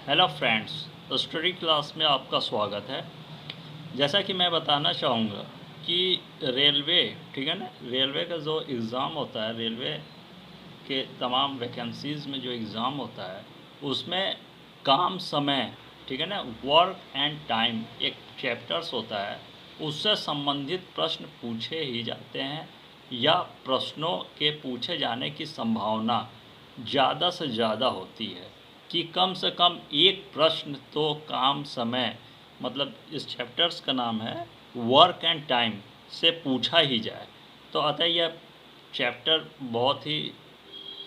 Hello friends, study class में आपका स्वागत है। जैसा कि मैं बताना चाहूँगा कि रेलवे, ठीक है ना, रेलवे का जो एग्ज़ाम होता है, रेलवे के तमाम वैकेंसीज़ में जो एग्ज़ाम होता है उसमें काम समय, ठीक है ना, वर्क एंड टाइम एक चैप्टर्स होता है, उससे संबंधित प्रश्न पूछे ही जाते हैं या प्रश्नों के पूछे जाने की संभावना ज़्यादा से ज़्यादा होती है कि कम से कम एक प्रश्न तो काम समय, मतलब इस चैप्टर्स का नाम है वर्क एंड टाइम, से पूछा ही जाए। तो अतः यह चैप्टर बहुत ही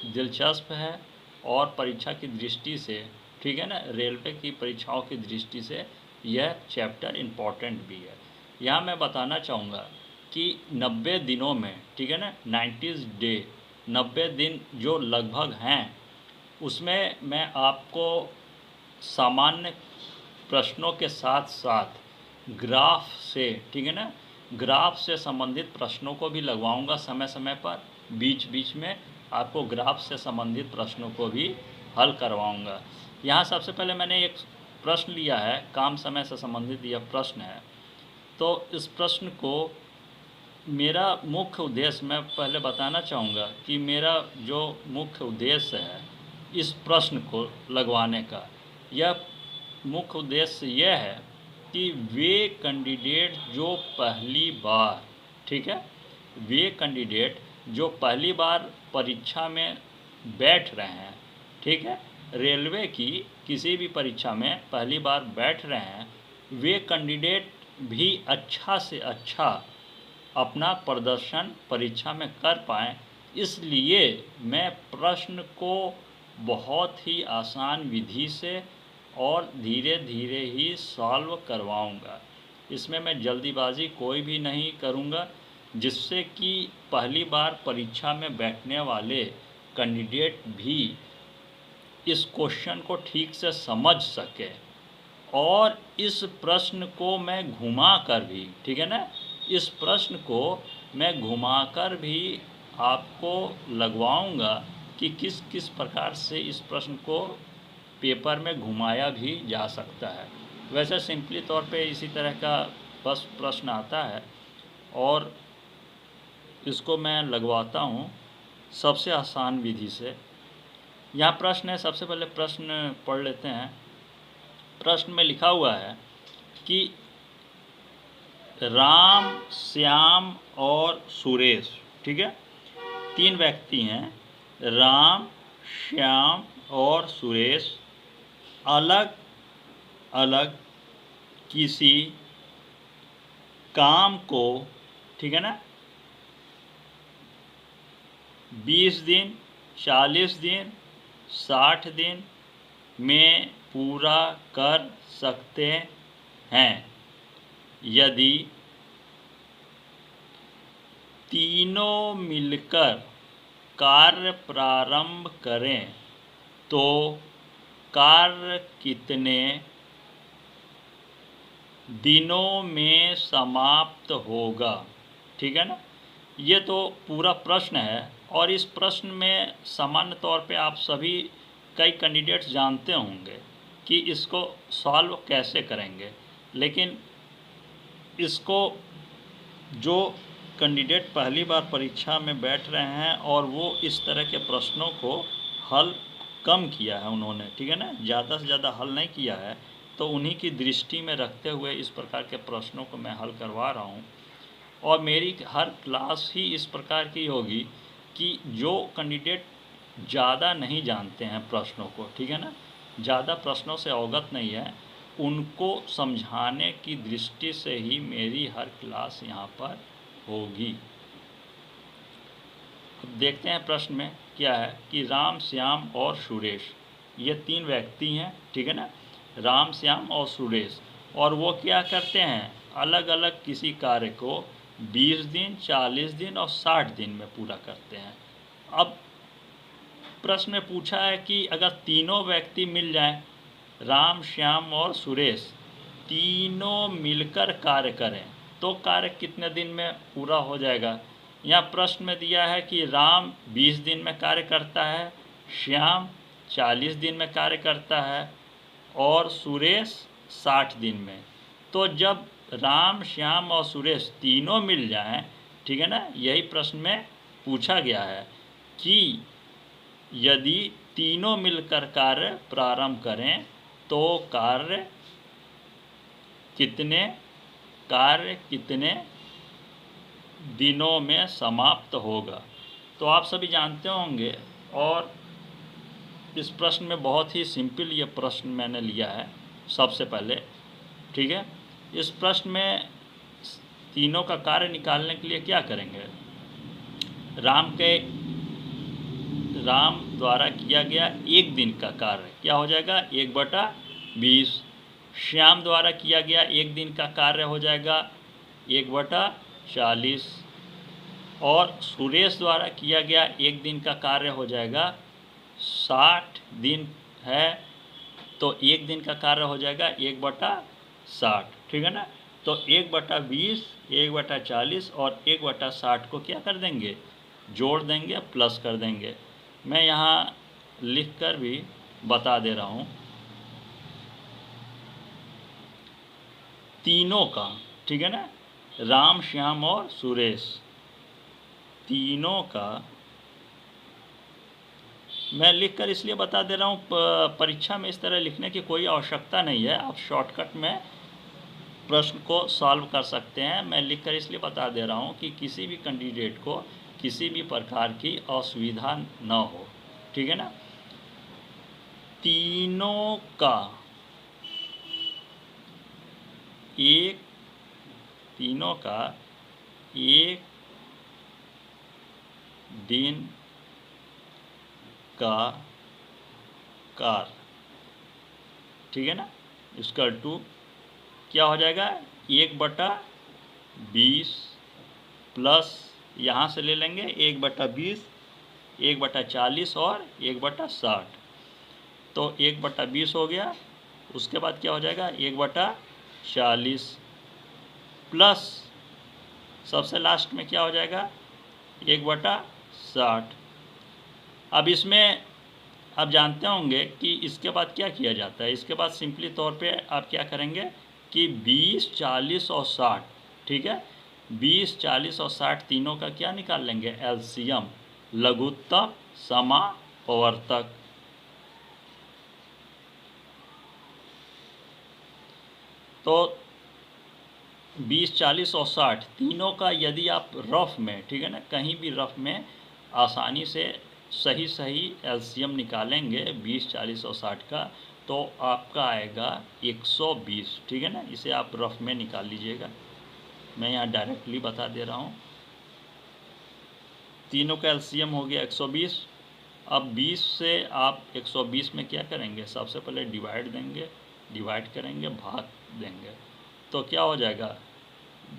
दिलचस्प है और परीक्षा की दृष्टि से, ठीक है ना, रेलवे की परीक्षाओं की दृष्टि से यह चैप्टर इम्पॉर्टेंट भी है। यहाँ मैं बताना चाहूँगा कि 90 दिनों में, ठीक है ना, 90 डे, 90 दिन जो लगभग हैं, उसमें मैं आपको सामान्य प्रश्नों के साथ साथ ग्राफ से, ठीक है ना, ग्राफ से संबंधित प्रश्नों को भी लगवाऊंगा समय समय पर। बीच बीच में आपको ग्राफ से संबंधित प्रश्नों को भी हल करवाऊंगा। यहाँ सबसे पहले मैंने एक प्रश्न लिया है, काम समय से संबंधित यह प्रश्न है। तो इस प्रश्न को, मेरा मुख्य उद्देश्य, मैं पहले बताना चाहूँगा कि मेरा जो मुख्य उद्देश्य है इस प्रश्न को लगवाने का, यह मुख्य उद्देश्य यह है कि वे कैंडिडेट जो पहली बार, ठीक है, वे कैंडिडेट जो पहली बार परीक्षा में बैठ रहे हैं, ठीक है, रेलवे की किसी भी परीक्षा में पहली बार बैठ रहे हैं, वे कैंडिडेट भी अच्छा से अच्छा अपना प्रदर्शन परीक्षा में कर पाएँ, इसलिए मैं प्रश्न को बहुत ही आसान विधि से और धीरे धीरे ही सॉल्व करवाऊँगा। इसमें मैं जल्दीबाजी कोई भी नहीं करूँगा, जिससे कि पहली बार परीक्षा में बैठने वाले कैंडिडेट भी इस क्वेश्चन को ठीक से समझ सके। और इस प्रश्न को मैं घुमा कर भी, ठीक है ना, इस प्रश्न को मैं घुमाकर भी आपको लगवाऊंगा कि किस किस प्रकार से इस प्रश्न को पेपर में घुमाया भी जा सकता है। वैसे सिंपली तौर पे इसी तरह का बस प्रश्न आता है और इसको मैं लगवाता हूँ सबसे आसान विधि से। यहाँ प्रश्न है, सबसे पहले प्रश्न पढ़ लेते हैं। प्रश्न में लिखा हुआ है कि राम, श्याम और सुरेश, ठीक है, तीन व्यक्ति हैं, राम, श्याम और सुरेश, अलग अलग किसी काम को, ठीक है ना, 20 दिन, 40 दिन, 60 दिन में पूरा कर सकते हैं। यदि तीनों मिलकर कार्य प्रारंभ करें तो कार्य कितने दिनों में समाप्त होगा, ठीक है ना। ये तो पूरा प्रश्न है और इस प्रश्न में सामान्य तौर पे आप सभी, कई कैंडिडेट्स जानते होंगे कि इसको सॉल्व कैसे करेंगे, लेकिन इसको जो कैंडिडेट पहली बार परीक्षा में बैठ रहे हैं और वो इस तरह के प्रश्नों को हल कम किया है उन्होंने, ठीक है ना, ज़्यादा से ज़्यादा हल नहीं किया है, तो उन्हीं की दृष्टि में रखते हुए इस प्रकार के प्रश्नों को मैं हल करवा रहा हूँ। और मेरी हर क्लास ही इस प्रकार की होगी कि जो कैंडिडेट ज़्यादा नहीं जानते हैं प्रश्नों को, ठीक है ना, ज़्यादा प्रश्नों से अवगत नहीं है, उनको समझाने की दृष्टि से ही मेरी हर क्लास यहाँ पर होगी। अब देखते हैं प्रश्न में क्या है कि राम, श्याम और सुरेश, ये तीन व्यक्ति हैं, ठीक है ना, राम, श्याम और सुरेश, और वो क्या करते हैं, अलग अलग किसी कार्य को 20 दिन, 40 दिन और 60 दिन में पूरा करते हैं। अब प्रश्न में पूछा है कि अगर तीनों व्यक्ति मिल जाएं, राम, श्याम और सुरेश, तीनों मिलकर कार्य करें तो कार्य कितने दिन में पूरा हो जाएगा। यहाँ प्रश्न में दिया है कि राम 20 दिन में कार्य करता है, श्याम 40 दिन में कार्य करता है और सुरेश 60 दिन में। तो जब राम, श्याम और सुरेश तीनों मिल जाएं, ठीक है ना, यही प्रश्न में पूछा गया है कि यदि तीनों मिलकर कार्य प्रारंभ करें तो कार्य कितने दिनों में समाप्त होगा। तो आप सभी जानते होंगे, और इस प्रश्न में बहुत ही सिंपल ये प्रश्न मैंने लिया है सबसे पहले, ठीक है। इस प्रश्न में तीनों का कार्य निकालने के लिए क्या करेंगे, राम द्वारा किया गया एक दिन का कार्य क्या हो जाएगा, 1/20। श्याम द्वारा किया गया एक दिन का कार्य हो जाएगा 1/40, और सुरेश द्वारा किया गया एक दिन का कार्य हो जाएगा 60 दिन है, तो एक दिन का कार्य हो जाएगा 1/60, ठीक है ना। तो 1/20, 1/40 और 1/60 को क्या कर देंगे, जोड़ देंगे, प्लस कर देंगे। मैं यहाँ लिख कर भी बता दे रहा हूँ। तीनों का, ठीक है ना, राम, श्याम और सुरेश तीनों का मैं लिखकर इसलिए बता दे रहा हूँ, परीक्षा में इस तरह लिखने की कोई आवश्यकता नहीं है, आप शॉर्टकट में प्रश्न को सॉल्व कर सकते हैं। मैं लिखकर इसलिए बता दे रहा हूँ कि किसी भी कैंडिडेट को किसी भी प्रकार की असुविधा न हो, ठीक है ना। तीनों का एक दिन का कार्य, ठीक है ना, इसका टू क्या हो जाएगा, 1/20 प्लस यहाँ से ले लेंगे 1/20, 1/40 और 1/60। तो 1/20 हो गया, उसके बाद क्या हो जाएगा 1/40 प्लस सबसे लास्ट में क्या हो जाएगा 1/60। अब इसमें आप जानते होंगे कि इसके बाद क्या किया जाता है, इसके बाद सिंपली तौर पे आप क्या करेंगे कि 20, 40 और 60, ठीक है, 20, 40 और 60 तीनों का क्या निकाल लेंगे, एलसीएम, लघुत्तम समापवर्तक। तो 20, 40 और 60 तीनों का यदि आप रफ में, ठीक है ना, कहीं भी रफ में आसानी से सही एलसीएम निकालेंगे 20, 40 और 60 का, तो आपका आएगा 120, ठीक है ना। इसे आप रफ में निकाल लीजिएगा, मैं यहाँ डायरेक्टली बता दे रहा हूँ। तीनों का एलसीएम हो गया 120। अब 20 से आप 120 में क्या करेंगे, सबसे पहले डिवाइड करेंगे, भाग देंगे, तो क्या हो जाएगा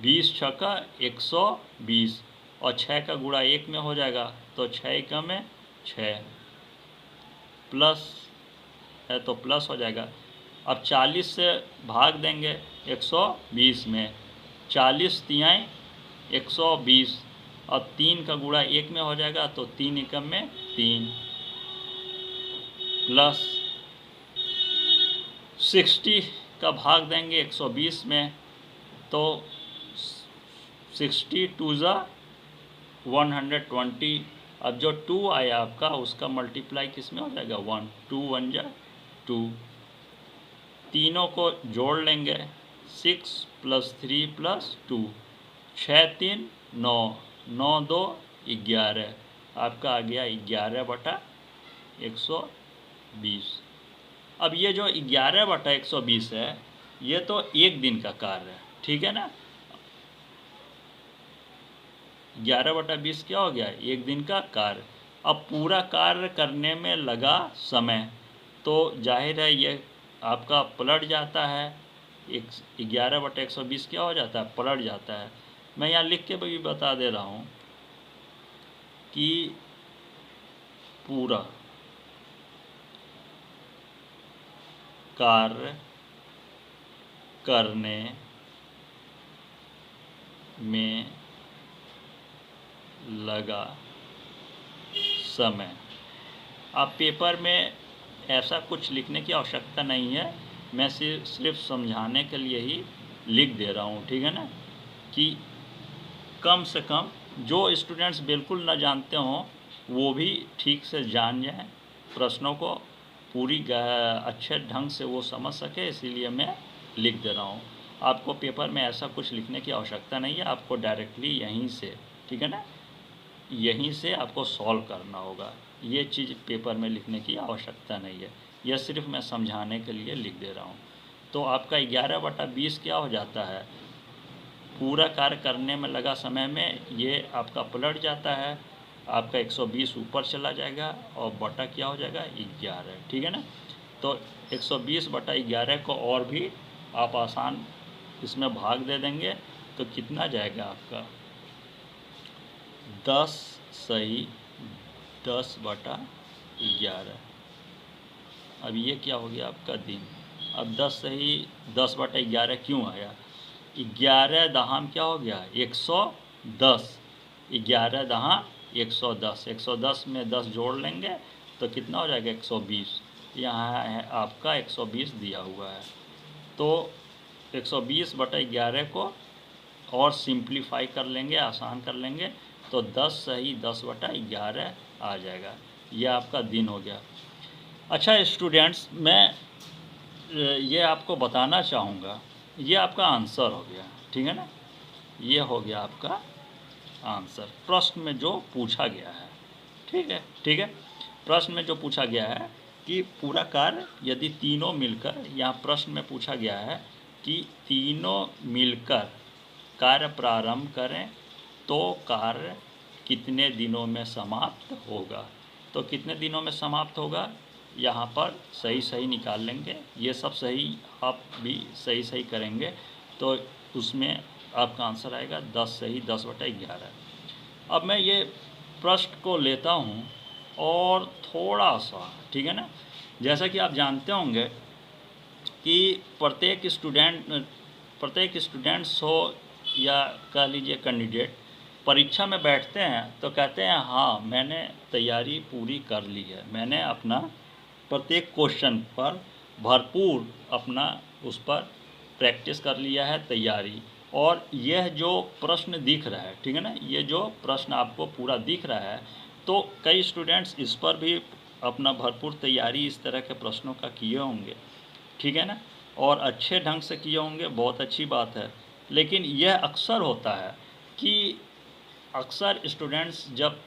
20 छक्का 120 और 6 का गुणा 1 में हो जाएगा, तो 6 एकम में 6 प्लस है तो प्लस हो जाएगा। अब 40 से भाग देंगे 120 में, 40 तिहाई 120 और 3 का गुणा 1 में हो जाएगा, तो 3 एकम में 3 प्लस 60 का भाग देंगे 120 में, तो 60 2 ज़ा 120। अब जो 2 आया आपका उसका मल्टीप्लाई किस में हो जाएगा 1, 2 1 जा 2। तीनों को जोड़ लेंगे 6 + 3 + 2, 6 3 9, 9 2 11, आपका आ गया 11/120। अब ये जो 11/120 है, ये तो एक दिन का कार्य है, ठीक है ना। 11/20 क्या हो गया, एक दिन का कार्य। अब पूरा कार्य करने में लगा समय, तो जाहिर है ये आपका पलट जाता है, 11/120 क्या हो जाता है, पलट जाता है। मैं यहाँ लिख के भी बता दे रहा हूँ कि पूरा कार्य करने में लगा समय। अब पेपर में ऐसा कुछ लिखने की आवश्यकता नहीं है, मैं सिर्फ समझाने के लिए ही लिख दे रहा हूँ, ठीक है ना, कि कम से कम जो स्टूडेंट्स बिल्कुल ना जानते हों वो भी ठीक से जान जाएं, प्रश्नों को पूरी अच्छे ढंग से वो समझ सके, इसीलिए मैं लिख दे रहा हूँ। आपको पेपर में ऐसा कुछ लिखने की आवश्यकता नहीं है, आपको डायरेक्टली यहीं से, ठीक है ना, यहीं से आपको सॉल्व करना होगा। ये चीज़ पेपर में लिखने की आवश्यकता नहीं है, यह सिर्फ मैं समझाने के लिए लिख दे रहा हूँ। तो आपका 11/20 क्या हो जाता है, पूरा कार्य करने में लगा समय में ये आपका पलट जाता है, आपका 120 ऊपर चला जाएगा और बटा क्या हो जाएगा 11, ठीक है ना। तो 120/11 को और भी आप आसान इसमें भाग दे देंगे तो कितना जाएगा आपका 10 सही 10/11। अब ये क्या हो गया आपका दिन। अब 10 सही 10/11 क्यों आया, 11 दहाम क्या हो गया 110, 11 दहाम 110, 110 में 10 जोड़ लेंगे तो कितना हो जाएगा 120, यहाँ है आपका 120 दिया हुआ है। तो 120/11 को और सिंप्लीफाई कर लेंगे, आसान कर लेंगे तो 10 सही 10/11 आ जाएगा। यह आपका दिन हो गया। अच्छा स्टूडेंट्स, मैं ये आपको बताना चाहूँगा, ये आपका आंसर हो गया, ठीक है ना, ये हो गया आपका आंसर प्रश्न में जो पूछा गया है, ठीक है, ठीक है। प्रश्न में जो पूछा गया है कि पूरा कार्य यदि तीनों मिलकर, यहाँ प्रश्न में पूछा गया है कि तीनों मिलकर कार्य प्रारंभ करें तो कार्य कितने दिनों में समाप्त होगा। तो कितने दिनों में समाप्त होगा, यहाँ पर सही सही निकाल लेंगे, ये सब सही आप भी सही सही करेंगे तो उसमें आपका आंसर आएगा 10 सही 10/11। अब मैं ये प्रश्न को लेता हूँ और थोड़ा सा, ठीक है ना, जैसा कि आप जानते होंगे कि प्रत्येक स्टूडेंट्स हो या कह लीजिए कैंडिडेट परीक्षा में बैठते हैं तो कहते हैं हाँ मैंने तैयारी पूरी कर ली है, मैंने अपना प्रत्येक क्वेश्चन पर भरपूर अपना उस पर प्रैक्टिस कर लिया है, तैयारी। और यह जो प्रश्न दिख रहा है, ठीक है ना, ये जो प्रश्न आपको पूरा दिख रहा है तो कई स्टूडेंट्स इस पर भी अपना भरपूर तैयारी इस तरह के प्रश्नों का किए होंगे, ठीक है ना, और अच्छे ढंग से किए होंगे, बहुत अच्छी बात है। लेकिन यह अक्सर होता है कि अक्सर स्टूडेंट्स जब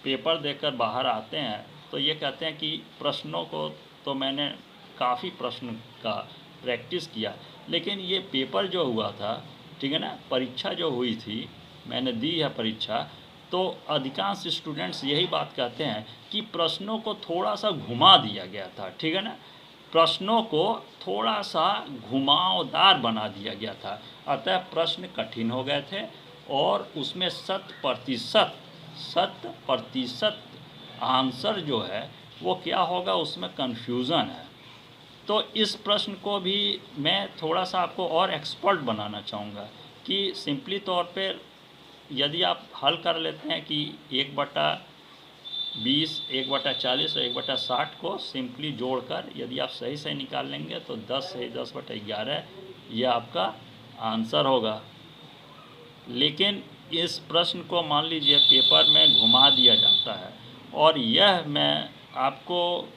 पेपर देकर बाहर आते हैं तो ये कहते हैं कि प्रश्नों को तो मैंने काफ़ी प्रश्न का प्रैक्टिस किया, लेकिन ये पेपर जो हुआ था, ठीक है ना, परीक्षा जो हुई थी, मैंने दी है परीक्षा, तो अधिकांश स्टूडेंट्स यही बात कहते हैं कि प्रश्नों को थोड़ा सा घुमा दिया गया था, ठीक है ना, प्रश्नों को थोड़ा सा घुमावदार बना दिया गया था, अतः प्रश्न कठिन हो गए थे और उसमें 100% आंसर जो है वो क्या होगा, उसमें कन्फ्यूज़न है। तो इस प्रश्न को भी मैं थोड़ा सा आपको और एक्सपर्ट बनाना चाहूँगा कि सिंपली तौर पे यदि आप हल कर लेते हैं कि 1/20, 1/40 और 1/60 को सिंपली जोड़कर यदि आप सही सही निकाल लेंगे तो 10 सही 10/11 ये आपका आंसर होगा। लेकिन इस प्रश्न को मान लीजिए पेपर में घुमा दिया जाता है और यह मैं आपको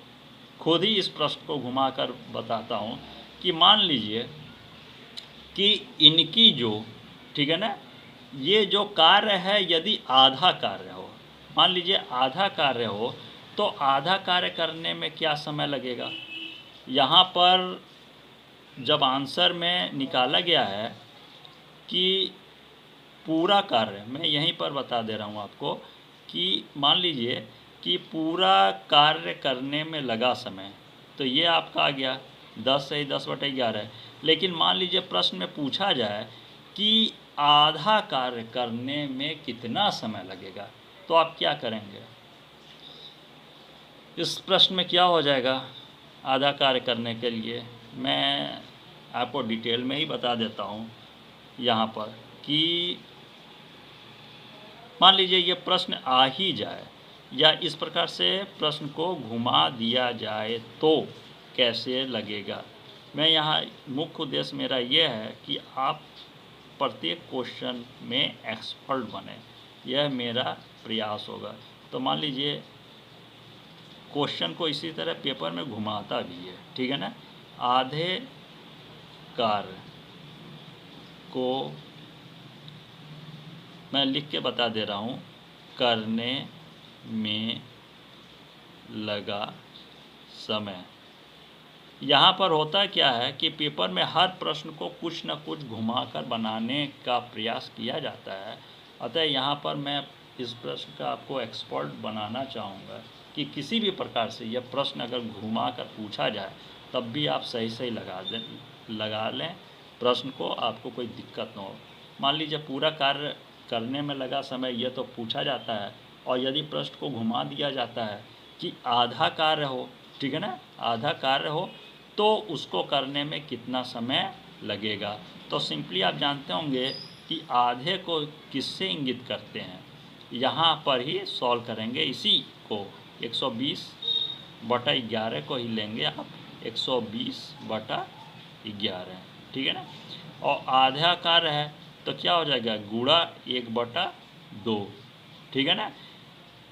खुद ही इस प्रश्न को घुमाकर बताता हूँ कि मान लीजिए कि इनकी जो, ठीक है ना, ये जो कार्य है यदि आधा कार्य हो, मान लीजिए आधा कार्य हो तो आधा कार्य करने में क्या समय लगेगा। यहाँ पर जब आंसर में निकाला गया है कि पूरा कार्य, मैं यहीं पर बता दे रहा हूँ आपको कि मान लीजिए कि पूरा कार्य करने में लगा समय, तो ये आपका आ गया 10 सही 10/11। लेकिन मान लीजिए प्रश्न में पूछा जाए कि आधा कार्य करने में कितना समय लगेगा, तो आप क्या करेंगे। इस प्रश्न में क्या हो जाएगा, आधा कार्य करने के लिए मैं आपको डिटेल में ही बता देता हूँ यहाँ पर कि मान लीजिए ये प्रश्न आ ही जाए या इस प्रकार से प्रश्न को घुमा दिया जाए तो कैसे लगेगा। मैं यहाँ मुख्य उद्देश्य मेरा ये है कि आप प्रत्येक क्वेश्चन में एक्सपर्ट बने, यह मेरा प्रयास होगा। तो मान लीजिए क्वेश्चन को इसी तरह पेपर में घुमाता भी है, ठीक है ना। आधे कार्य को मैं लिख के बता दे रहा हूँ, करने में लगा समय। यहाँ पर होता क्या है कि पेपर में हर प्रश्न को कुछ न कुछ घुमाकर बनाने का प्रयास किया जाता है। अतः यहाँ पर मैं इस प्रश्न का आपको एक्सपर्ट बनाना चाहूँगा कि किसी भी प्रकार से यह प्रश्न अगर घुमा कर पूछा जाए तब भी आप सही लगा लें प्रश्न को, आपको कोई दिक्कत न हो। मान लीजिए पूरा कार्य करने में लगा समय, यह तो पूछा जाता है, और यदि प्रश्न को घुमा दिया जाता है कि आधा कार्य हो, ठीक है ना, आधा कार्य हो तो उसको करने में कितना समय लगेगा। तो सिंपली आप जानते होंगे कि आधे को किससे इंगित करते हैं, यहाँ पर ही सॉल्व करेंगे। इसी को 120/11 को ही लेंगे आप, 120/11, ठीक है ना। और आधा कार्य है तो क्या हो जाएगा, गुणा 1/2, ठीक है ना।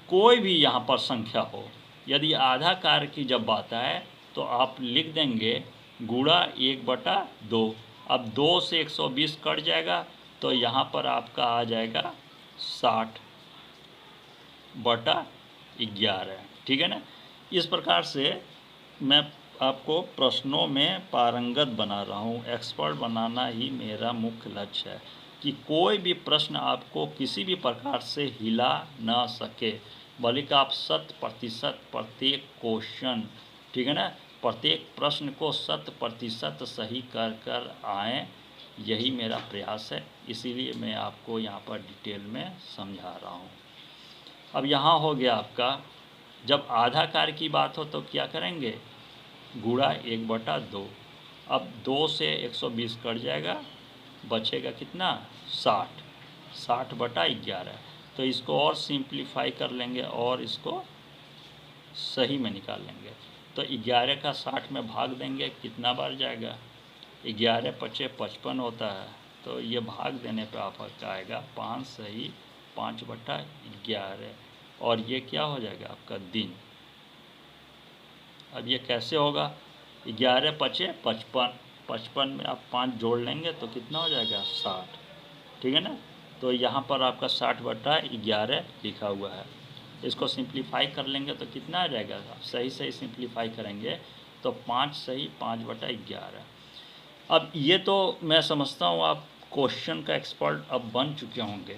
कोई भी यहाँ पर संख्या हो, यदि आधा कार्य की जब बात आए तो आप लिख देंगे गुणा 1/2। अब 2 से 120 कट जाएगा तो यहाँ पर आपका आ जाएगा 60/11, ठीक है ना। इस प्रकार से मैं आपको प्रश्नों में पारंगत बना रहा हूँ, एक्सपर्ट बनाना ही मेरा मुख्य लक्ष्य है कि कोई भी प्रश्न आपको किसी भी प्रकार से हिला ना सके, बल्कि आप 100% प्रत्येक क्वेश्चन, ठीक है ना, प्रत्येक प्रश्न को 100% सही कर आएँ, यही मेरा प्रयास है। इसीलिए मैं आपको यहाँ पर डिटेल में समझा रहा हूँ। अब यहाँ हो गया आपका, जब आधा कार्य की बात हो तो क्या करेंगे, गुणा 1/2। अब 2 से 120 कट जाएगा, बचेगा कितना, 60/11। तो इसको और सिंप्लीफाई कर लेंगे और इसको सही में निकाल लेंगे। तो 11 का 60 में भाग देंगे, कितना बार जाएगा, 11 × 55 होता है। तो ये भाग देने पे आपका आएगा 5 सही 5/11, और ये क्या हो जाएगा आपका दिन। अब ये कैसे होगा, 11 × 5 = 55, 55 में आप 5 जोड़ लेंगे तो कितना हो जाएगा, 60, ठीक है ना। तो यहाँ पर आपका 60/11 लिखा हुआ है। इसको सिंप्लीफाई कर लेंगे तो कितना आ जाएगा, सही सिंप्लीफाई करेंगे तो 5 सही 5/11। अब ये तो मैं समझता हूँ आप क्वेश्चन का एक्सपर्ट अब बन चुके होंगे।